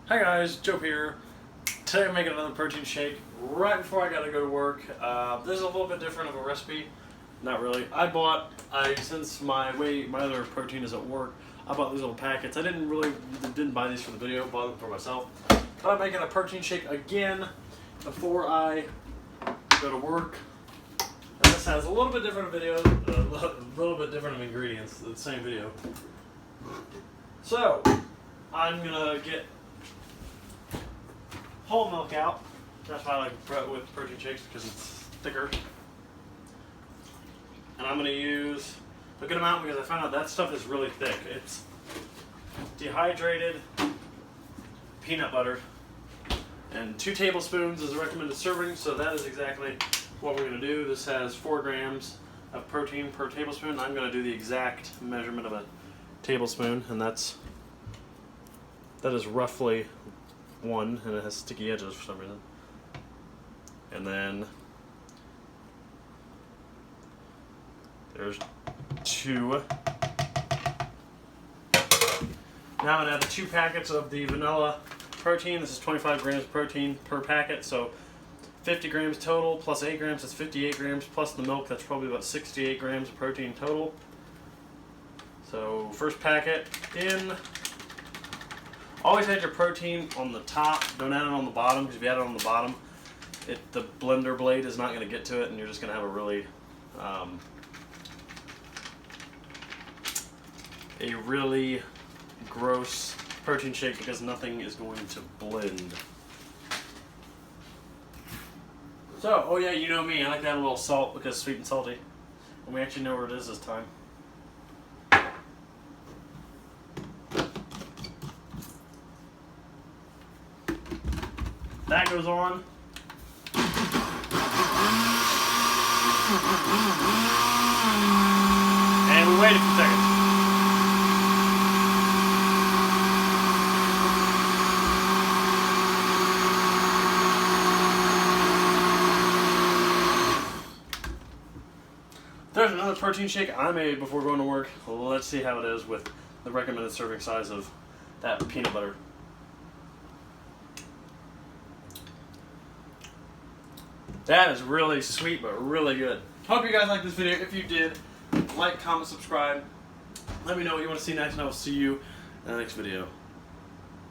Hi guys, Joe here. Today I'm making another protein shake right before I gotta go to work. This is a little bit different of a recipe. Not really. Since my other protein is at work, I bought these little packets. I didn't buy these for the video, bought them for myself. But I'm making a protein shake again before I go to work. And this has a little bit different video, a little bit different of ingredients, the same video. So, I'm gonna get whole milk out. That's why I like it with protein shakes, because it's thicker. And I'm going to use a good amount because I found out that stuff is really thick. It's dehydrated peanut butter. And 2 tablespoons is the recommended serving, so that is exactly what we're going to do. This has 4 grams of protein per tablespoon. I'm going to do the exact measurement of a tablespoon, and that is roughly 1, and it has sticky edges for some reason. And then there's 2. Now I'm going to add the 2 packets of the vanilla protein. This is 25 grams of protein per packet, so 50 grams total plus 8 grams, that's 58 grams, plus the milk, that's probably about 68 grams of protein total. So first packet in. Always add your protein on the top, don't add it on the bottom, because if you add it on the bottom, the blender blade is not going to get to it, and you're just going to have a really gross protein shake because nothing is going to blend. So, oh yeah, you know me, I like to add a little salt because it's sweet and salty, and we actually know where it is this time. That goes on. And we wait a few seconds. There's another protein shake I made before going to work. Let's see how it is with the recommended serving size of that peanut butter. That is really sweet, but really good. Hope you guys liked this video. If you did, like, comment, subscribe. Let me know what you want to see next, and I will see you in the next video.